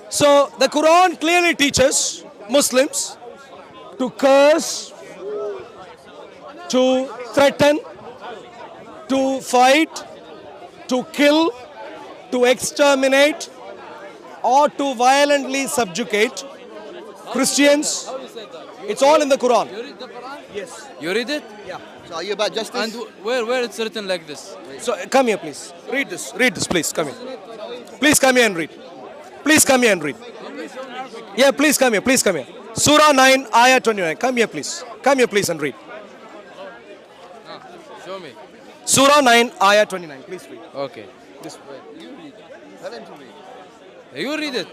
So the Quran clearly teaches Muslims to curse, to threaten, to fight, to kill, to exterminate, or to violently subjugate Christians. It's all in the Quran. You read the Quran? Yes. You read it? So are you about justice? And where it's written like this? So come here, please. Read this. Read this, please. Come here. Please come here and read. Please come here and read. Yeah, please come here. Please come here. Surah 9, Ayah 29. Come here, please. Come here, please, and read. Show me. Surah 9, Ayah 29. Please read. Okay. This way. Tell him to read. You read it.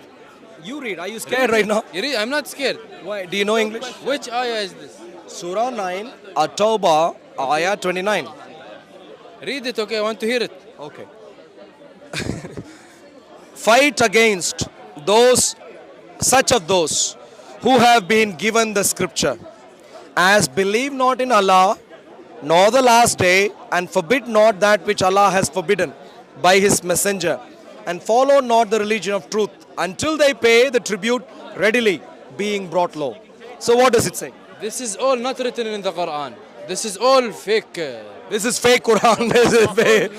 You read. Are you scared right now? You read. I'm not scared. Why? Do you know English? Which ayah is this? Surah 9, At-Tawbah, Ayah 29. Read it, okay? I want to hear it. Okay. Fight against such of those who have been given the scripture, as believe not in Allah, nor the last day, and forbid not that which Allah has forbidden by His messenger, and follow not the religion of truth, until they pay the tribute readily, being brought low. So what does it say? This is all not written in the Quran. This is all fake. This is fake Quran. This is fake.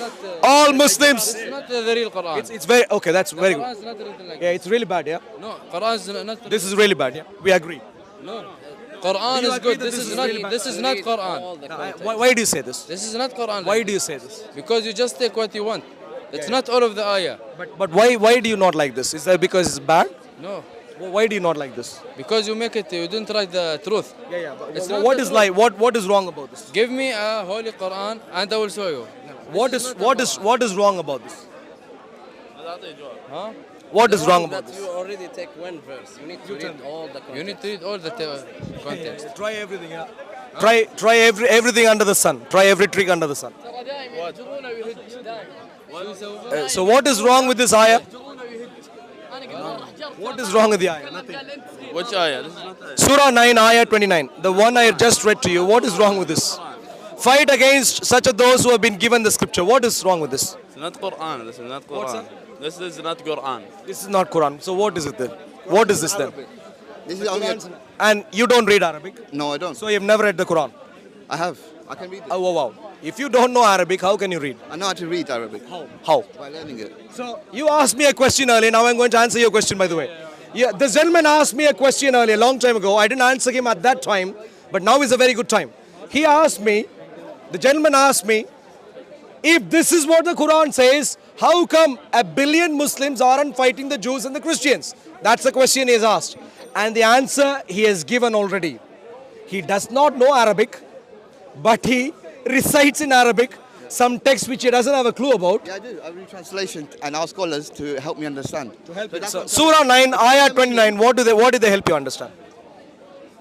All Muslims. It's not the real Quran. It's very okay. That's very Quran good. is not written like Yeah, it's really bad. Yeah. No, Quran is not. This is really bad. Yeah, we agree. No. Quran you is agree good. that This this is is not. really bad? This is not Quran. Why do you say this? This is not Quran. Why like do you this. say this? Because you just take what you want. It's not all of the ayah. But why do you not like this? Is that because it's bad? No. Why do you not like this? Because you make it. You didn't write the truth. Yeah. It's not What the is truth. like? What is wrong about this? Give me a holy Quran and I will show you. What is wrong about this? Huh? What is wrong about That this? you already take one verse. You need to read all the context. You need to read all the context. Try everything. Yeah. Try everything under the sun. Try every trick under the sun. So what is wrong with this ayah? What is wrong with the ayah? Nothing. Which ayah? This is not ayah. Surah 9, Ayah 29. The one I just read to you. What is wrong with this? Fight against such of those who have been given the scripture. What is wrong with this? It's not Quran. This is not What's Quran. This is not Quran. This is not Quran. So what is it then? What is this then? This is only. And you don't read Arabic? No, I don't. So you've never read the Quran? I have. I can read it. Oh, wow. If you don't know Arabic, how can you read? I know how to read Arabic How? by learning it. So you asked me a question earlier. Now I'm going to answer your question, by the way. Yeah, this gentleman asked me a question earlier, a long time ago. I didn't answer him at that time, but now is a very good time. He asked me, the gentleman asked me, if this is what the Quran says, how come a billion Muslims aren't fighting the Jews and the Christians? That's the question he has asked. And the answer he has given already. He does not know Arabic, but he recites in Arabic some text which he doesn't have a clue about. Yeah, I do. I read translation and ask scholars to help me understand. To help So, Surah 9, Ayah 29, what did they help you understand?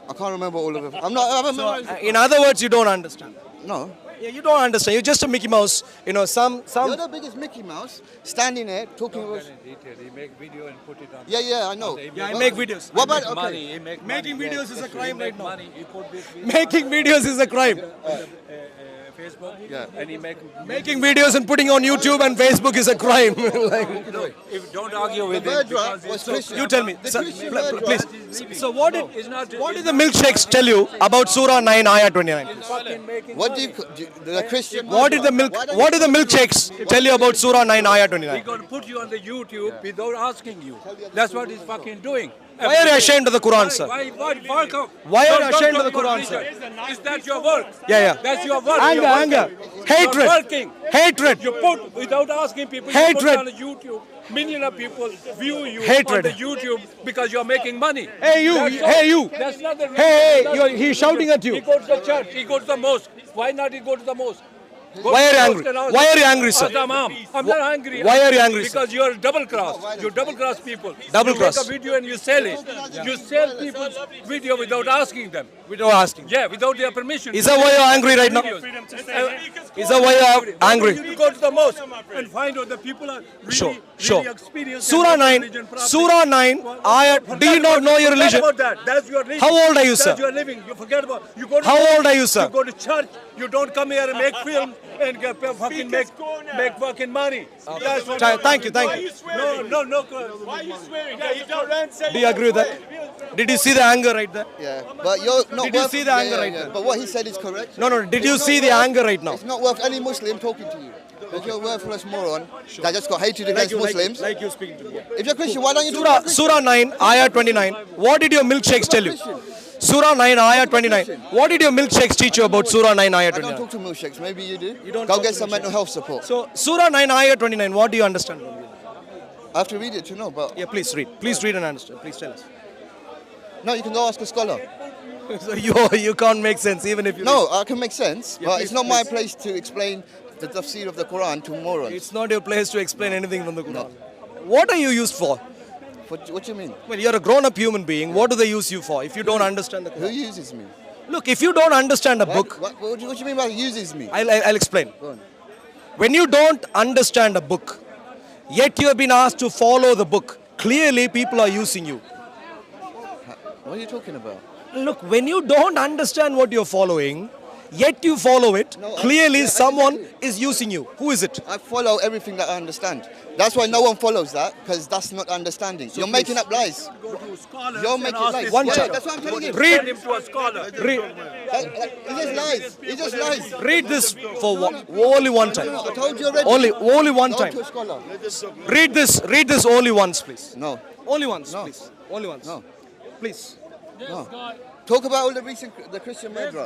I can't remember all of it. I'm not. I haven't memorized it. In other words, you don't understand. No. Yeah, you don't understand. You're just a Mickey Mouse. You know, some. You're the biggest Mickey Mouse standing there talking about. He make video and put it on. Yeah, I know. Yeah, I make videos. What about okay? Money, he make Making money. videos is a crime right now. Money, he put this Making videos is a crime. Facebook, Yeah. and he make. Making videos and putting on YouTube and Facebook is a crime. Like, If don't argue with him, Murderer because was it's Christian. you tell me, The sir, Christian please. So what It's not- did the milkshakes tell you about Surah 9, Ayah 29? fucking making What money. the Christian? What did the milkshakes tell you about Surah 9, Ayah 29? He gonna put you on the YouTube without asking you. That's what he's fucking doing. Why are you ashamed of the Quran, sir? Why welcome? Why are you Don't ashamed of the talk Quran, about sir? religion. Is that your work? Yeah. That's your work. Anger, You're anger, working. hatred, You're working. hatred. You put without asking people. You Hatred. put it on the YouTube. Millions of people view you Hatred. on the YouTube because you're making money. Hey, you, That's all. hey, you. That's not the Hey, that's you're- the he's shouting at you. He goes to the church. He goes to the mosque. Why not he go to the mosque? Go Why to are the you mosque angry? and ask- Why are you angry, sir? ask the imam. I'm not angry. Why are you angry, sir? Because you're double cross. You double cross people. Double you cross. make a video and you sell it. You sell people's video without asking them. Without asking. Yeah, without their permission. Is that why you're angry right now? Is that why you're angry? You go to the mosque and find out the people are really, Sure. really experienced. Surah in 9, religion properly. Surah 9, Ayah. Do you not know your Forget religion? about that. That's your religion. How old are you, That's sir? your living. You forget about. You go to How church, old are you, sir? You go to church. You don't come here and make film and get fucking make fucking money. That's what Thank you. No. Why are you swearing? Yeah, you don't. Do you agree with that? Did you see the anger right there? Yeah, but you're not Did you worth- see the anger right there? But what he said is correct. No. Did you It's see not the worth- anger right now? It's not worth any Muslim talking to you. Because you're a worthless moron that just got hatred against Muslims. Like you speaking to me. If you're Christian, why don't you talk about Surah 9, Ayah 29. What did your milkshakes tell you? Surah 9, Ayah 29. What did your milkshakes teach you about Surah 9, Ayah I don't 29? talk to milkshakes. Maybe you do. You don't Go talk get to some mental health support. So, Surah 9, Ayah 29, what do you understand from it? I have to read it to know, but Yeah, please read. Please read and understand. Please tell us. no, you can go ask a scholar. So, you can't make sense even if you... No, I can make sense, but please, it's not my place to explain the tafsir of the Quran to morons. It's not your place to explain anything from the Quran. What are you used for? What do you mean? Well, you're a grown-up human being. What do they use you for if you don't understand the Who Quran? uses me? Look, if you don't understand a book, What do you mean by uses me? I'll explain. Go on. When you don't understand a book, yet you have been asked to follow the book, clearly people are using you. What are you talking about? Look, when you don't understand what you're following, yet you follow it, No, clearly someone exactly. is using you. Who is it? I follow everything that I understand. That's why no one follows that, because that's not understanding. You're making up lies. go to scholars You're and making ask lies. this One Yeah, chapter. that's what I'm telling you. Read. Send him to a scholar. Read, He just lies. He just lies. read this for only one time. I told you already. Only one Go time. to a scholar. Read this only once, please. No, Only once, No. please. Only once. No. Please. no. Talk about all the Christian murder.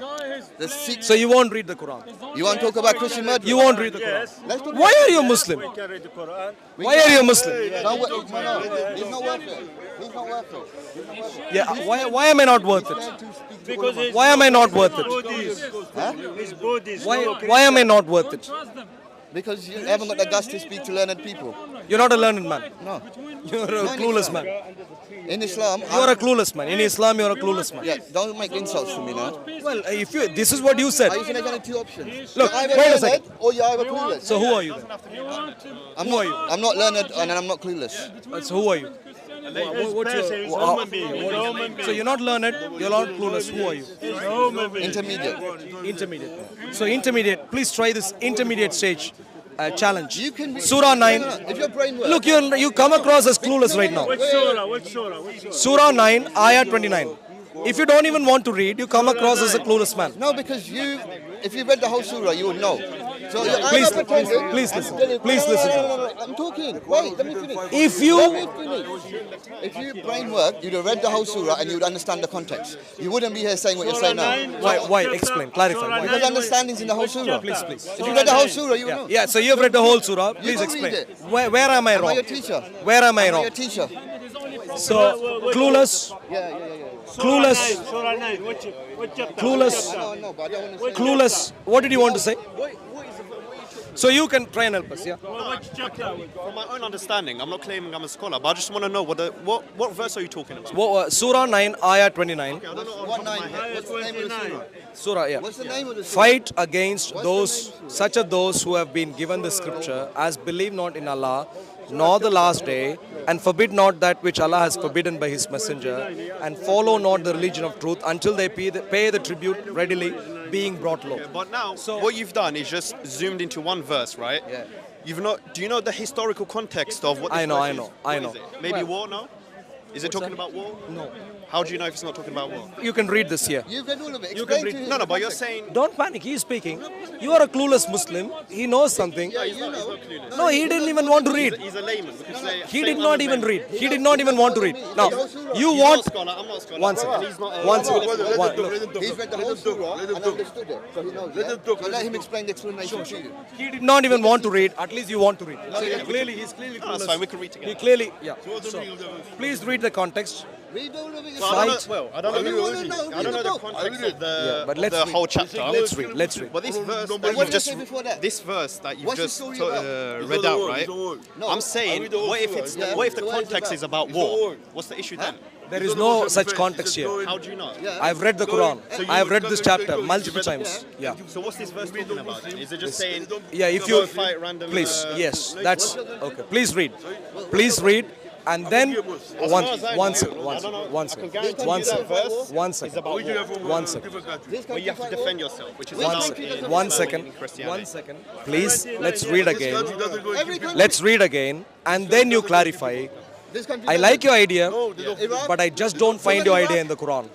The Sikh. So you won't read the Quran. You want to talk about Christian murder? You won't read the Quran. Let's talk Why are you a Muslim? Can read the Quran. Why are you a Muslim? No, he's not worth it. He's not worth it. Yeah, why am I not worth it? Because he's Why am I not worth it? Buddhist. He's Buddhist. Why am I not worth it? Because you haven't got the guts to speak to learned people. You're not a learned man. No. You're a clueless man. In Islam, You're a clueless man. In Islam, you're a clueless man. yeah, don't make insults to me now. Well, if you, this is what you said. Are you saying there's only two options? Look, You're either wait a learned second. or you're either clueless. So who are you then? Who are you? I'm not learned and I'm not clueless. So who are you? So you're not learned, you're not clueless. Who are you? Intermediate. Intermediate. So intermediate. Please try this intermediate stage challenge. You can be, Surah 9. If your brain works. Look, you come across as clueless right now. Surah 9, Ayah 29. If you don't even want to read, you come across as a clueless man. No, because if you read the whole surah, you would know. So you're Please, either pretending- please listen. No, Please listen. No, I'm talking. Wait, let me finish. If you- Let me finish. If your brain worked, you'd have read the whole surah and you would understand the context. You wouldn't be here saying what you're saying now. Why? Explain. Clarify. Why? Because understanding's in the whole surah. Please. If you read the whole surah, you would know. Yeah, so you've read the whole surah. Please go explain. read it. Where am I Am I wrong? your teacher? Where am I Am I wrong? your teacher? So, clueless. Clueless. Clueless. No, but I don't want to say. Clueless. What did you want to say? So you can try and help us, yeah? From my own understanding, I'm not claiming I'm a scholar, but I just want to know what verse are you talking about? Surah 9, Ayah 29. What name? What's the name of the surah? Surah, yeah. What's the name of the surah? Fight against such of those who have been given the scripture as believe not in Allah, nor the last day, and forbid not that which Allah has forbidden by His messenger, and follow not the religion of truth until they pay the tribute readily, being brought low. But now, what you've done is just zoomed into one verse, right? Yeah. You've not. Do you know the historical context of what this I know, verse I is? know, What I is know. it? Maybe war? No. Is it talking about war? No. How do you know if it's not talking about war? You can read this here. You've read all of it. You can Explain read- to him No, the but you're context. saying. Don't panic, he's speaking. You are a clueless Muslim. He knows something. Yeah, you know. No, he didn't even want to read. He's a layman because they. He did not even read. He did not even want to read. Now, you He's want. not a scholar. I'm not a scholar. One second. And he's not a- One second. Look, He's read the whole surah and understood it. So he knows it. So let him explain the explanation to you. he did not even want to read. At least you want to read. So he's clearly That's clueless. fine. We can read together. He clearly, yeah. So, please read the context. Read all of it. Well, I Fight. don't know. You wanna know, I don't know read the the book. context of the, but let's the read. whole chapter. Let's read. Let's read. But this verse that what you've did I just say before that? this verse that you've What's the just story about? read out, right? No, I'm saying, what if it's Yeah. what if the So what is it context about? is about war? What's the issue then? There is no such context here. How do you know? I've read the Quran. I've read this chapter multiple times. Yeah. So what's this verse talking about? Then? Is it just saying? Yeah, if go you fight random? please, yes, that's okay. Please read. Please read. and then As one far as I one know, second, I one don't know. second, one I can second, guarantee one you that second, verse one is second, about war. one second, Where you have to defend yourself, which is one allowed second, in one Islam second, and Christianity. one second. Please, let's read again. Let's read again, and then you clarify. This country I does like it. your idea, Iraq, but I just don't find your idea in the Quran.